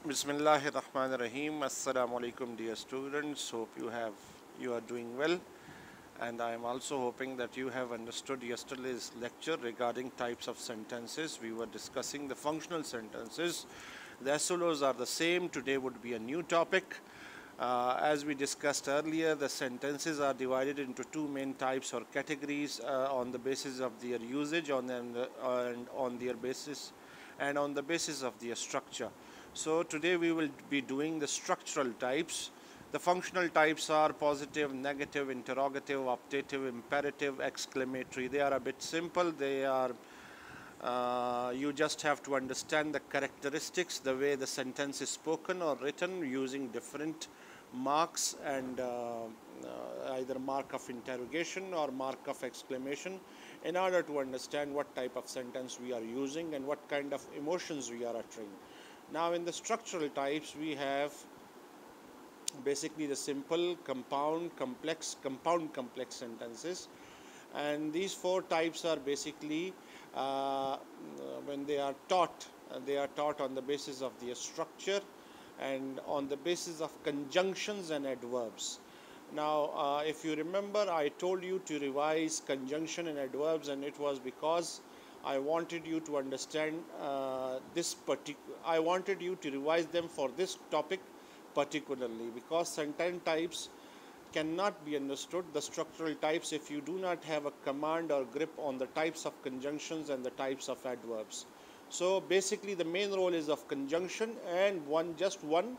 Bismillahirrahmanirrahim. Assalamu alaikum, dear students. Hope you are doing well, and I am also hoping that you have understood yesterday's lecture regarding types of sentences. We were discussing the functional sentences. The SOLOs are the same. Today would be a new topic. As we discussed earlier, the sentences are divided into two main types or categories on the basis of their usage and on their basis and on the basis of their structure. So today we will be doing the structural types. The functional types are positive, negative, interrogative, optative, imperative, exclamatory. They are a bit simple. You just have to understand the characteristics, the way the sentence is spoken or written using different marks and either mark of interrogation or mark of exclamation in order to understand what type of sentence we are using and what kind of emotions we are uttering. Now in the structural types we have basically the simple, compound, complex sentences, and these four types are basically when they are taught on the basis of their structure and on the basis of conjunctions and adverbs. Now if you remember, I told you to revise conjunction and adverbs, and it was because I wanted you to understand I wanted you to revise them for this topic particularly, because sentence types cannot be understood, the structural types, if you do not have a command or grip on the types of conjunctions and the types of adverbs. So basically the main role is of conjunction and just one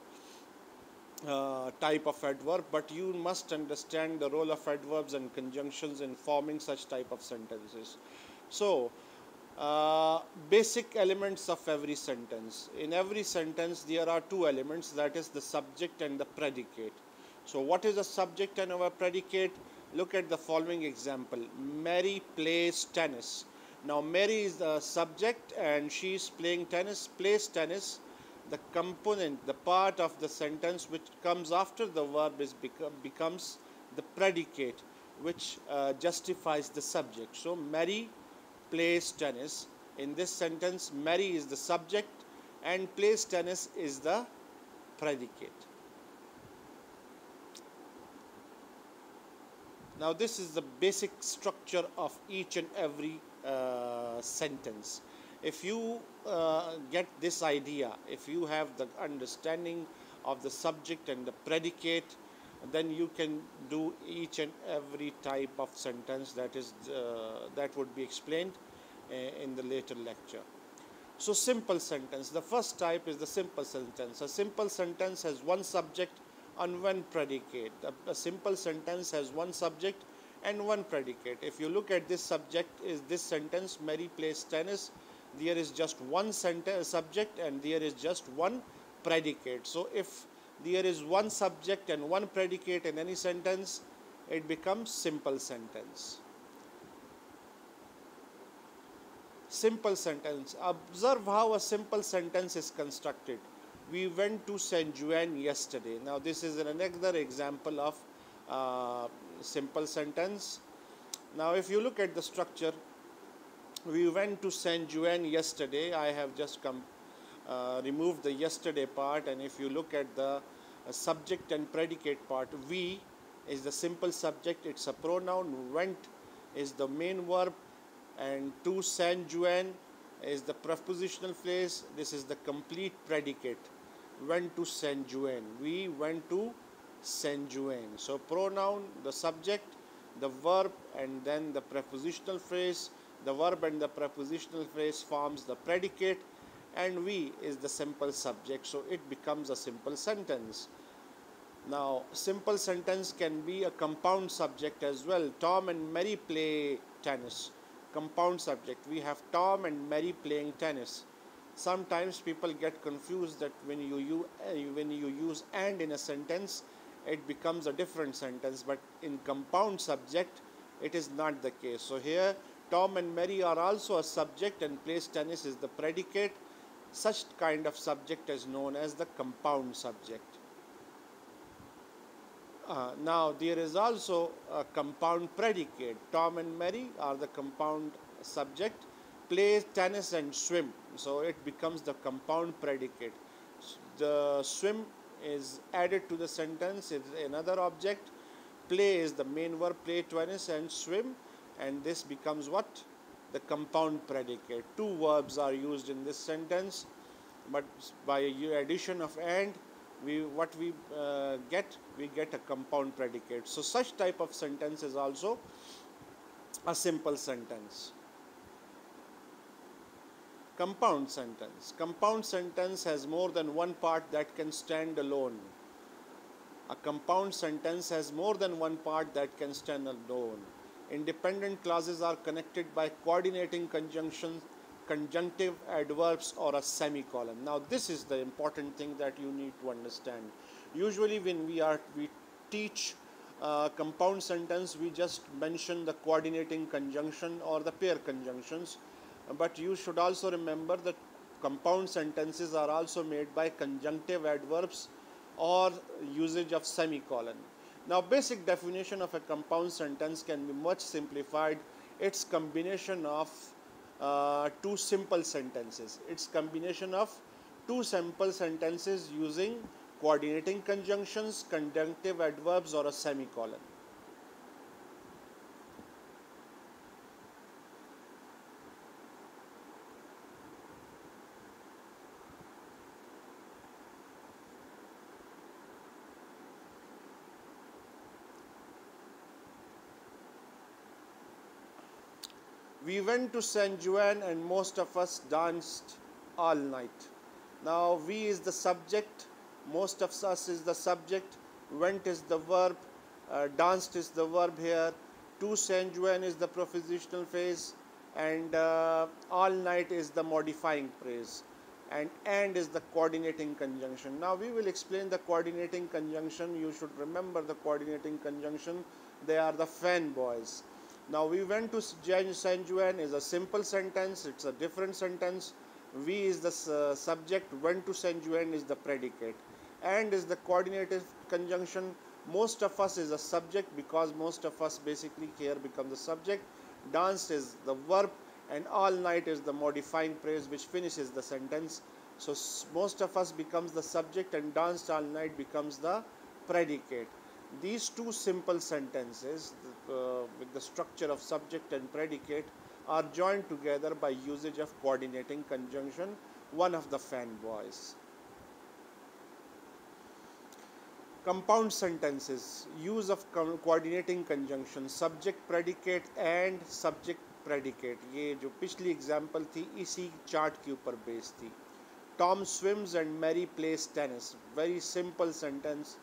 type of adverb, but you must understand the role of adverbs and conjunctions in forming such type of sentences. So basic elements of every sentence. In every sentence there are two elements, that is the subject and the predicate. So what is a subject and a predicate? Look at the following example. Mary plays tennis. Now Mary is the subject and she is playing tennis. Plays tennis. The component, the part of the sentence which comes after the verb becomes the predicate, which justifies the subject. So Mary plays tennis. In this sentence, Mary is the subject and plays tennis is the predicate. Now this is the basic structure of each and every sentence. If you get this idea, if you have the understanding of the subject and the predicate, then you can do each and every type of sentence that would be explained in the later lecture. So simple sentence. The first type is the simple sentence. A simple sentence has one subject and one predicate. A simple sentence has one subject and one predicate. If you look at this subject, is this sentence, Mary plays tennis, there is just one subject and there is just one predicate. So if there is one subject and one predicate in any sentence, it becomes simple sentence. Simple sentence. Observe how a simple sentence is constructed. We went to Saint Juan yesterday. Now this is another example of simple sentence. Now if you look at the structure, we went to Saint Juan yesterday. I have just removed the yesterday part, and if you look at the subject and predicate part, we is the simple subject, it's a pronoun, went is the main verb, and to Saint Juan is the prepositional phrase. This is the complete predicate. Went to Saint Juan. We went to Saint Juan. So pronoun, the subject, the verb, and then the prepositional phrase. The verb and the prepositional phrase forms the predicate, and we is the simple subject. So it becomes a simple sentence. Now simple sentence can be a compound subject as well. Tom and Mary play tennis. Compound subject. We have Tom and Mary playing tennis. Sometimes people get confused that when you use and in a sentence, it becomes a different sentence, but in compound subject it is not the case. So here Tom and Mary are also a subject and plays tennis is the predicate. Such kind of subject is known as the compound subject. Now there is also a compound predicate. Tom and Mary are the compound subject. Play tennis and swim. So it becomes the compound predicate. The swim is added to the sentence, it's another object. Play is the main verb, play tennis and swim, and this becomes what? The compound predicate. Two verbs are used in this sentence, but by addition of and, we get a compound predicate. So such type of sentence is also a simple sentence. Compound sentence. Compound sentence has more than one part that can stand alone. A compound sentence has more than one part that can stand alone. Independent clauses are connected by coordinating conjunctions, conjunctive adverbs, or a semicolon. Now this is the important thing that you need to understand. Usually when we teach compound sentence, we just mention the coordinating conjunction or the pair conjunctions, but you should also remember that compound sentences are also made by conjunctive adverbs or usage of semicolon. Now basic definition of a compound sentence can be much simplified. It's combination of two simple sentences. It's combination of two simple sentences using coordinating conjunctions, conjunctive adverbs, or a semicolon. We went to San Juan and most of us danced all night. Now we is the subject, most of us is the subject, went is the verb, danced is the verb here, to San Juan is the prepositional phrase, and all night is the modifying phrase, and is the coordinating conjunction. Now we will explain the coordinating conjunction. You should remember the coordinating conjunction. They are the fanboys. Now we went to San Juan is a simple sentence, it's a different sentence. We is the subject, went to San Juan is the predicate. And is the coordinative conjunction. Most of us is a subject because most of us basically here become the subject. Danced is the verb and all night is the modifying phrase which finishes the sentence. So most of us becomes the subject and danced all night becomes the predicate. These two simple sentences with the structure of subject and predicate are joined together by usage of coordinating conjunction, one of the fanboys. Compound sentences, use of coordinating conjunction, subject predicate and subject predicate. ये जो पिछली example थी इसी chart के ऊपर based थी. Tom swims and Mary plays tennis. Very simple sentence.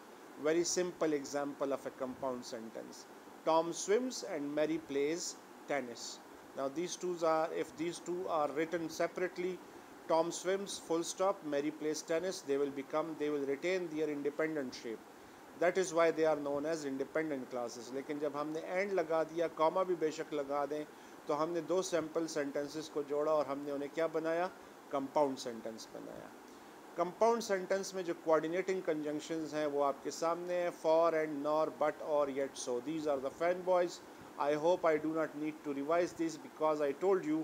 Very simple example of a compound sentence. Tom swims and Mary plays tennis. Now these two are, if these two are written separately, Tom swims full stop, Mary plays tennis, they will retain their independent shape. That is why they are known as independent clauses. लेकिन जब हमने and लगा दिया, comma भी बेशक लगा दें, तो हमने दो sample sentences को जोड़ा और हमने उन्हें क्या बनाया? Compound sentence बनाया. कंपाउंड सेंटेंस में जो कोऑर्डिनेटिंग कंजंक्शंस हैं वो आपके सामने है. For and nor, but or yet so. These are the FANBOYS. I hope I do not need to revise this because I told you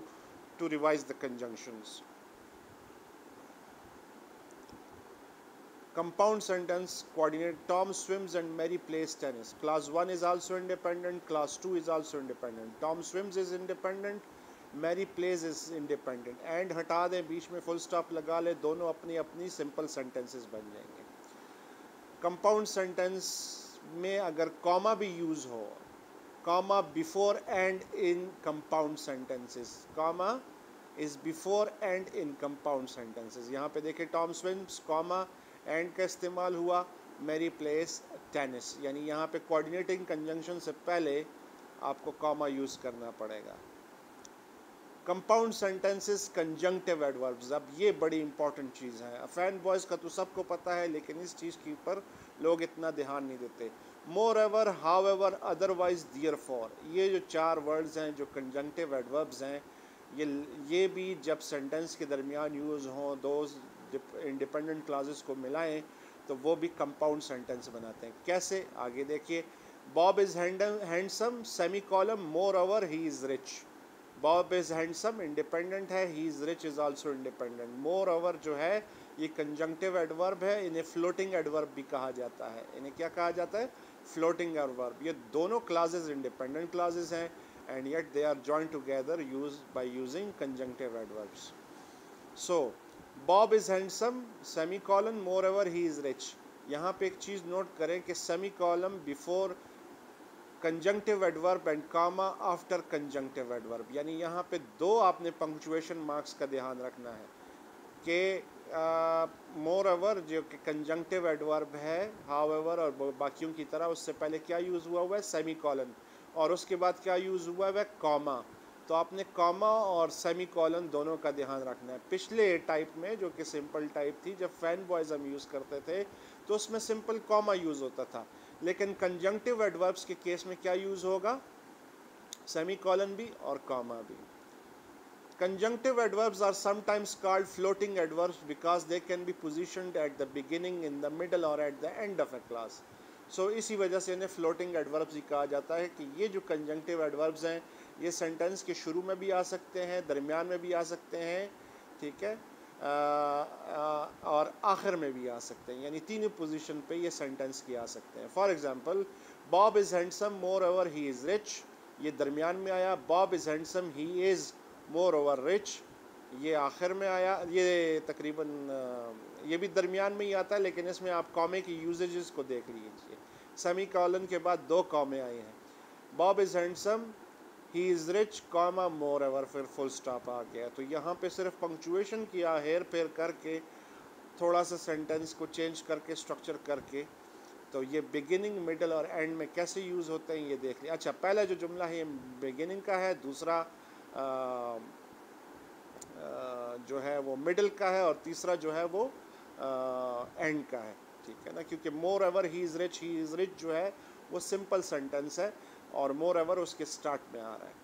to revise the conjunctions. Compound sentence coordinate. Tom swims and Mary plays tennis. Clause 1 is also independent. Clause 2 is also independent. Tom swims is independent. Mary plays is independent. And हटा दें, बीच में full stop लगा ले, दोनों अपनी अपनी simple sentences बन जाएंगे. Compound sentence में अगर comma भी use हो, comma before and in compound sentences. Comma is before and in compound sentences. यहाँ पे देखें Tom swims, comma and का इस्तेमाल हुआ, Mary plays tennis. यानी यहाँ पे coordinating conjunction से पहले आपको comma use करना पड़ेगा. Compound sentences, conjunctive adverbs. अब ये बड़ी इंपॉर्टेंट चीज़ है. फैन बॉयज़ का तो सबको पता है, लेकिन इस चीज़ के ऊपर लोग इतना ध्यान नहीं देते. Moreover, however, otherwise, therefore. ये जो चार वर्ड्स हैं जो कंजंक्टिव एडवर्ब्स हैं, ये भी जब सेंटेंस के दरमियान यूज़ हों, दो इंडिपेंडेंट क्लासेस को मिलाएं तो वो भी कंपाउंड सेंटेंस बनाते हैं. कैसे? आगे देखिए. Bob is handsome, semicolon, moreover he is rich. Bob is handsome independent है, he is rich is also independent. Moreover जो है ये कंजंक्टिव एडवर्ब है, इन्हें फ्लोटिंग एडवर्ब भी कहा जाता है। इन्हें क्या कहा जाता है? Floating adverb. ये दोनों क्लासेस इंडिपेंडेंट क्लासेस हैं and yet they are joined together use by using conjunctive adverbs. So Bob is handsome semicolon moreover he is rich. यहाँ पे एक चीज़ नोट करें कि semicolon before conjunctive adverb and comma after conjunctive adverb, यानी यहाँ पे दो आपने पंक्चुएशन मार्क्स का ध्यान रखना है कि मोर एवर जो कि कंजंक्टिव एडवर्ब है, हाउएवर और बाकियों की तरह उससे पहले क्या यूज़ हुआ है? सेमी कॉलन, और उसके बाद क्या यूज़ हुआ है? कॉमा। तो आपने कॉमा और सेमी कॉलन दोनों का ध्यान रखना है। पिछले टाइप में जो कि सिंपल टाइप थी, जब फैन बॉयज हम यूज़ करते थे तो उसमें सिंपल कॉमा यूज़ होता था, लेकिन कंजंक्टिव एडवर्ब्स के केस में क्या यूज़ होगा? सेमी कॉलन भी और कॉमा भी। Conjunctive adverbs are sometimes called floating adverbs because they can be positioned at the beginning, in the middle or at the end of a clause. So इसी वजह से इन्हें floating adverbs ही कहा जाता है कि ये जो conjunctive adverbs हैं ये sentence के शुरू में भी आ सकते हैं, दरमियान में भी आ सकते हैं, ठीक है, और आखिर में भी आ सकते हैं, यानी तीनों पोजीशन पे ये सेंटेंस के आ सकते हैं। For example, Bob is handsome more over he is rich, ये दरमियान में आया। Bob is handsome he is more over rich, ये आखिर में आया। ये तकरीबन ये भी दरमियान में ही आता है, लेकिन इसमें आप कॉमे की यूजेजेस को देख लीजिए। सेमी कॉलन के बाद दो कॉमे आए हैं। Bob is handsome he is rich comma more ever, फिर फुल स्टॉप आ गया। तो यहाँ पे सिर्फ पंक्चुएशन किया, हेर फेर करके, थोड़ा सा सेंटेंस को चेंज करके, स्ट्रक्चर करके, तो ये बिगिनिंग, मिडल और एंड में कैसे यूज़ होते हैं ये देख लिया। अच्छा, पहला जो जुमला है ये बिगिनिंग का है, दूसरा जो है वो मिडल का है, और तीसरा जो है वो एंड का है, ठीक है ना, क्योंकि मोर एवर ही इज़ रिच जो है वो सिंपल सेंटेंस है और मोर एवर उसके स्टार्ट में आ रहा है।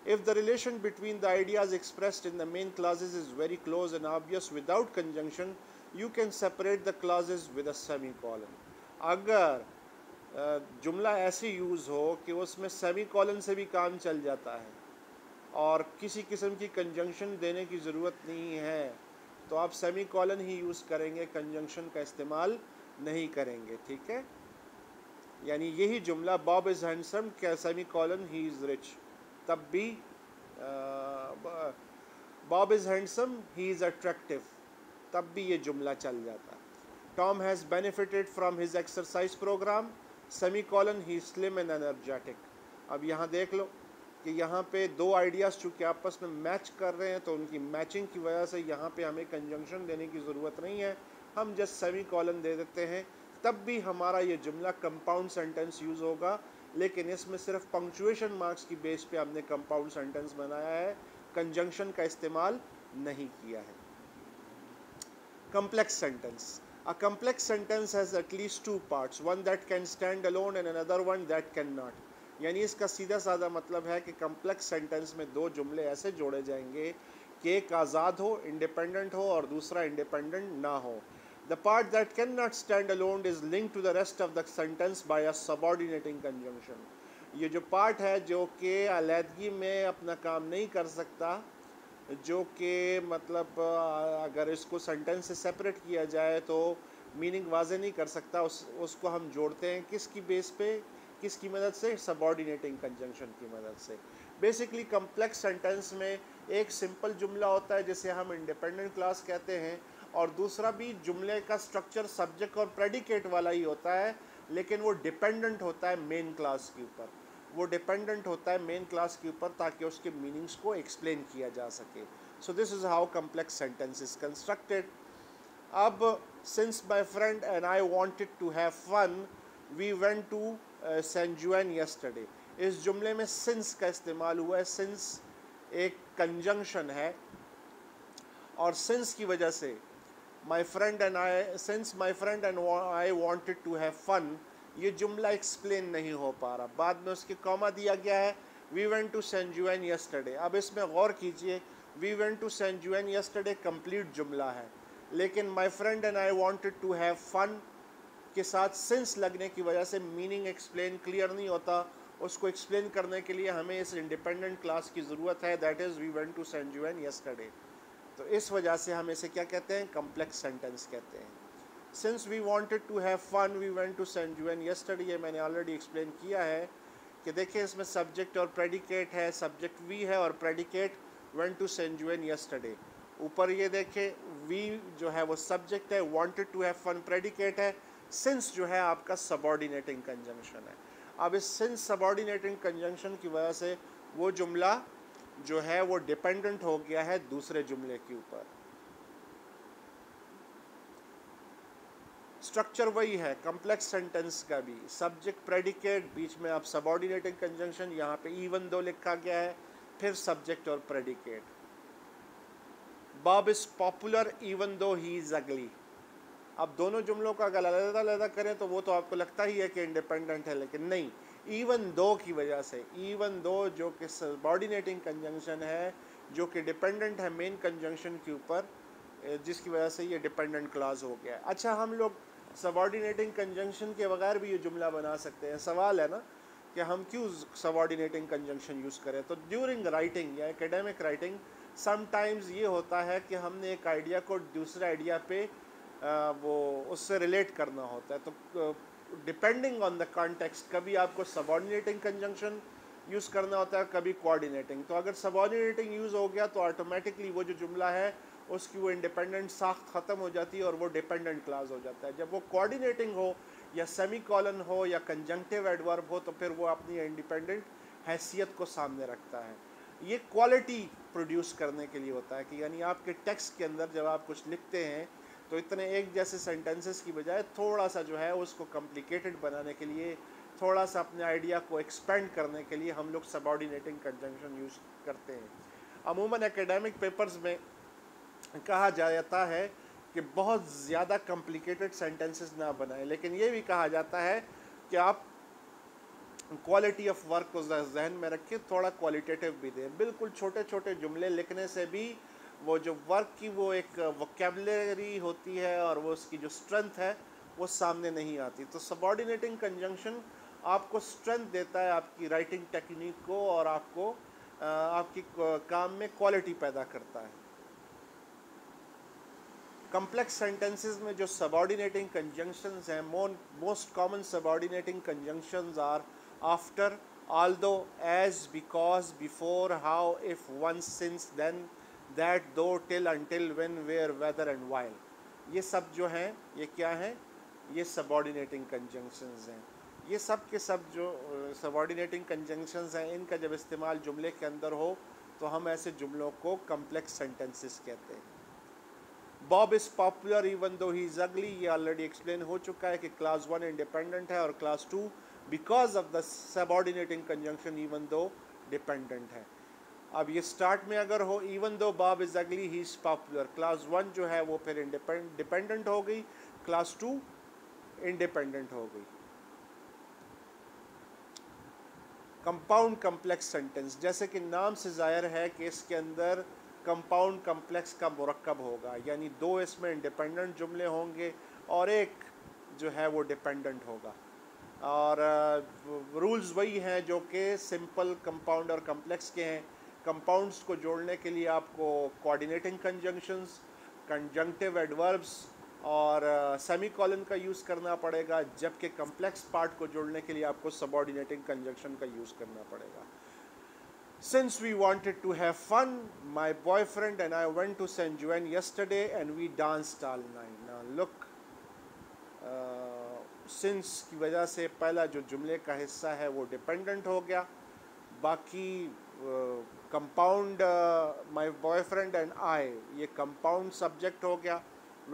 If the relation between the ideas expressed in the main clauses is very close and obvious without conjunction, you can separate the clauses with a semicolon. अगर जुमला ऐसे यूज़ हो कि उसमें सेमीकॉलन से भी काम चल जाता है और किसी किस्म की कंजंक्शन देने की ज़रूरत नहीं है, तो आप सेमीकॉलन ही यूज़ करेंगे, कंजंक्शन का इस्तेमाल नहीं करेंगे, ठीक है। यानी यही जुमला बॉब इज़ हैंडसम क्या सेमीकॉलन ही इज़ रिच, तब भी Bob is handsome he is attractive, तब भी ये जुमला चल जाता है। Tom has benefited from his exercise program semicolon he slim and energetic. अब यहाँ देख लो कि यहाँ पे दो आइडियाज़ चूँकि आपस में मैच कर रहे हैं, तो उनकी मैचिंग की वजह से यहाँ पे हमें कंजंक्शन देने की ज़रूरत नहीं है, हम जस्ट सेमीकॉलन दे देते हैं, तब भी हमारा ये जुमला कंपाउंड सेंटेंस यूज़ होगा। लेकिन इसमें सिर्फ पंक्चुएशन मार्क्स की बेस पे हमने कंपाउंड सेंटेंस बनाया है, कंजंक्शन का इस्तेमाल नहीं किया है। complex sentence, a complex sentence has at least two parts, one that can stand alone and another one that cannot। यानी इसका सीधा साधा मतलब है कि कम्प्लेक्स सेंटेंस में दो जुमले ऐसे जोड़े जाएंगे कि एक आज़ाद हो, इंडिपेंडेंट हो, और दूसरा इंडिपेंडेंट ना हो। The part that cannot stand alone is linked to the rest of the sentence by a subordinating conjunction। ये जो पार्ट है जो कि अलहदगी में अपना काम नहीं कर सकता, जो कि मतलब अगर इसको सेंटेंस से सेपरेट किया जाए तो मीनिंग वाज़े नहीं कर सकता, उसको हम जोड़ते हैं किसकी बेस पे, किसकी मदद से? सबऑर्डिनेटिंग कंजंक्शन की मदद से। बेसिकली कम्प्लेक्स सेंटेंस में एक सिंपल जुमला होता है जिसे हम इंडिपेंडेंट क्लास कहते हैं, और दूसरा भी जुमले का स्ट्रक्चर सब्जेक्ट और प्रेडिकेट वाला ही होता है, लेकिन वो डिपेंडेंट होता है मेन क्लास के ऊपर, वो डिपेंडेंट होता है मेन क्लास के ऊपर ताकि उसके मीनिंग्स को एक्सप्लेन किया जा सके। So this is how complex sentence is constructed. अब since my friend and I wanted to have fun we went to San Juan yesterday. इस जुमले में सिंस का इस्तेमाल हुआ है। सिंस एक कंजंक्शन है, और सिंस की वजह से my friend and I, since my friend and I wanted to have fun, ये जुमला एक्सप्लेन नहीं हो पा रहा। बाद में उसके कॉमा दिया गया है, we went to San Juan yesterday. अब इसमें गौर कीजिए, we went to San Juan yesterday complete जुमला है, लेकिन my friend and I wanted to have fun के साथ सिंस लगने की वजह से मीनिंग एक्सप्लेन क्लियर नहीं होता। उसको एक्सप्लेन करने के लिए हमें इस इंडिपेंडेंट क्लास की ज़रूरत है, that is we went to San Juan yesterday. तो इस वजह से हम इसे क्या कहते हैं, कम्प्लेक्स सेंटेंस कहते हैं। Since we wanted to have fun we went to San Juan yesterday, ये मैंने ऑलरेडी एक्सप्लेन किया है कि देखिए इसमें सब्जेक्ट और प्रेडिकेट है, सब्जेक्ट वी है और predicate went to San Juan yesterday. ऊपर ये देखें वी जो है वो सब्जेक्ट है, wanted to have fun predicate है, सिंस जो है आपका सबऑर्डिनेटिंग कंजंक्शन है। अब इस सिंस सबऑर्डिनेटिंग कंजंक्शन की वजह से वो जुमला जो है वो डिपेंडेंट हो गया है दूसरे जुमले के ऊपर। स्ट्रक्चर वही है कम्प्लेक्स सेंटेंस का भी, सब्जेक्ट प्रेडिकेट, बीच में आप सबऑर्डिनेटिंग कंजंक्शन, यहाँ पे इवन दो लिखा गया है, फिर सब्जेक्ट और predicate. Bob is popular even though he is अगली। अब दोनों जुमलों का अगर अलग-अलग करें तो वो तो आपको लगता ही है कि इंडिपेंडेंट है, लेकिन नहीं, इवन दो की वजह से, इवन दो जो कि सबऑर्डिनेटिंग कंजंक्शन है, जो कि डिपेंडेंट है मेन कंजंक्शन के ऊपर, जिसकी वजह से ये डिपेंडेंट क्लॉज हो गया। अच्छा, हम लोग सबऑर्डिनेटिंग कंजंक्शन के बगैर भी ये जुमला बना सकते हैं। सवाल है ना कि हम क्यों सबऑर्डिनेटिंग कंजंक्शन यूज़ करें। तो ड्यूरिंग राइटिंग या एकेडमिक राइटिंग समटाइम्स ये होता है कि हमने एक आइडिया को दूसरे आइडिया पे वो उससे रिलेट करना होता है। तो डिपेंडिंग ऑन द कॉन्टेक्स्ट कभी आपको सबऑर्डिनेटिंग कंजंक्शन यूज़ करना होता है, कभी कोऑर्डिनेटिंग। तो अगर सबऑर्डिनेटिंग यूज़ हो गया तो ऑटोमेटिकली वो जो जुमला है उसकी वो इंडिपेंडेंट साख्त ख़त्म हो जाती है और वो डिपेंडेंट क्लास हो जाता है। जब वो कोऑर्डिनेटिंग हो या सेमी कॉलन हो या कंजंक्टिव एडवर्ब हो तो फिर वो अपनी इंडिपेंडेंट हैसियत को सामने रखता है। ये क्वालिटी प्रोड्यूस करने के लिए होता है कि यानी आपके टेक्स्ट के अंदर जब आप कुछ लिखते हैं तो इतने एक जैसे सेंटेंसेस की बजाय थोड़ा सा जो है उसको कॉम्प्लिकेटेड बनाने के लिए, थोड़ा सा अपने आइडिया को एक्सपेंड करने के लिए हम लोग सबऑर्डिनेटिंग कंजंक्शन यूज़ करते हैं। अमूमन एकेडमिक पेपर्स में कहा जाता है कि बहुत ज़्यादा कॉम्प्लिकेटेड सेंटेंसेस ना बनाएं, लेकिन ये भी कहा जाता है कि आप क्वालिटी ऑफ वर्क को जहन में रखें, थोड़ा क्वालिटेटिव भी दें। बिल्कुल छोटे छोटे जुमले लिखने से भी वो जो वर्क की वो एक वोकेबलरी होती है और वो उसकी जो स्ट्रेंथ है वो सामने नहीं आती। तो सबऑर्डिनेटिंग कंजंक्शन आपको स्ट्रेंथ देता है आपकी राइटिंग टेक्निक को और आपको आपकी काम में क्वालिटी पैदा करता है। कम्प्लेक्स सेंटेंसेस में जो सबऑर्डिनेटिंग कंजंक्शंस हैं, most common subordinating conjunctions are after, although, as, because, before, how, if, once, since, then, that, though, till, until, when, where, whether and while। ये सब जो हैं ये क्या हैं, ये सबऑर्डिनेटिंग कंजंक्शंस हैं। ये सब के सब जो सबऑर्डिनेटिंग कंजंक्शंस हैं इनका जब इस्तेमाल जुमले के अंदर हो तो हम ऐसे जुमलों को कम्प्लेक्स सेंटेंसेस कहते हैं। Bob is popular even though he is अगली, ये ऑलरेडी एक्सप्लेन हो चुका है कि क्लास 1 इंडिपेंडेंट है और class 2 because of the subordinating conjunction even though dependent है। अब ये स्टार्ट में अगर हो इवन दो बॉब इज़ अगली ही इज़ पॉपुलर, क्लास 1 जो है वो फिर डिपेंडेंट हो गई, क्लास 2 इंडिपेंडेंट हो गई। कंपाउंड कम्प्लेक्स सेंटेंस, जैसे कि नाम से ज़ाहिर है कि इसके अंदर कंपाउंड कम्प्लेक्स का मुरक्कब होगा, यानी दो इसमें इंडिपेंडेंट जुमले होंगे और एक जो है वो डिपेंडेंट होगा। और रूल्स वही हैं जो कि सिंपल, कंपाउंड और कम्प्लेक्स के हैं। कंपाउंड्स को जोड़ने के लिए आपको कोऑर्डिनेटिंग कंजंक्शंस, कंजंक्टिव एडवर्ब्स और सेमीकोलन का यूज़ करना पड़ेगा, जबकि कम्प्लेक्स पार्ट को जोड़ने के लिए आपको सबऑर्डिनेटिंग कंजंक्शन का यूज़ करना पड़ेगा। Since we wanted to have fun, my boyfriend and I went to St. Joan yesterday and we danced all night. Now look, since की वजह से पहला जो जुमले का हिस्सा है वो डिपेंडेंट हो गया, बाकी compound my boyfriend and I ये कंपाउंड सब्जेक्ट हो गया,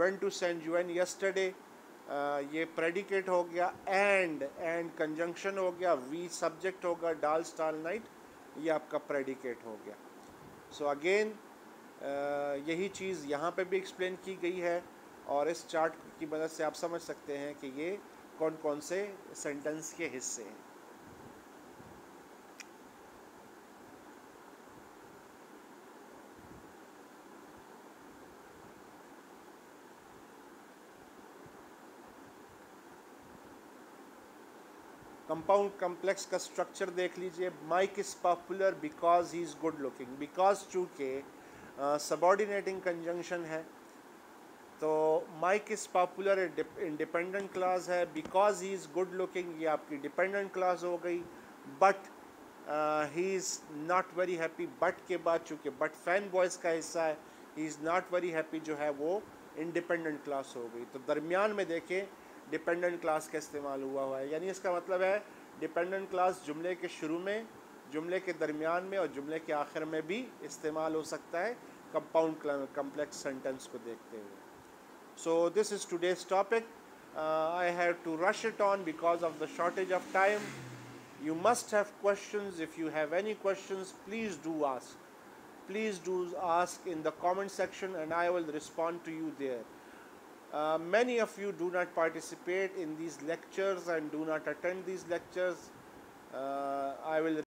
went to St. Joan yesterday ये प्रेडिकेट हो गया, एंड कंजंक्शन हो गया, वी सब्जेक्ट होगा, डांस्ड ऑल नाइट ये आपका प्रेडिकेट हो गया। सो अगेन यही चीज़ यहाँ पे भी एक्सप्लेन की गई है और इस चार्ट की मदद से आप समझ सकते हैं कि ये कौन कौन से सेंटेंस के हिस्से हैं। कंपाउंड कम्प्लेक्स का स्ट्रक्चर देख लीजिए। Mike is popular because he is good looking, because चूँकि सबॉर्डिनेटिंग कंजंक्शन है। तो Mike is popular independent clause है, because he is good looking, ये आपकी डिपेंडेंट क्लास हो गई। But he is not very happy, but के बाद चूँकि बट फैन बॉयज़ का हिस्सा है, he is not very happy जो है वो इंडिपेंडेंट क्लास हो गई। तो दरमियान में देखें डिपेंडेंट क्लास का इस्तेमाल हुआ है, यानी इसका मतलब है डिपेंडेंट क्लास जुमले के शुरू में, जुमले के दरमियान में और जुमले के आखिर में भी इस्तेमाल हो सकता है कंपाउंड कम्प्लेक्स सेंटेंस को देखते हुए। So this is today's topic. I have to rush it on because of the shortage of time. You must have questions. If you have any questions, please do ask. Please do ask in the comment section and I will respond to you there. Many of you do not participate in these lectures and do not attend these lectures. I will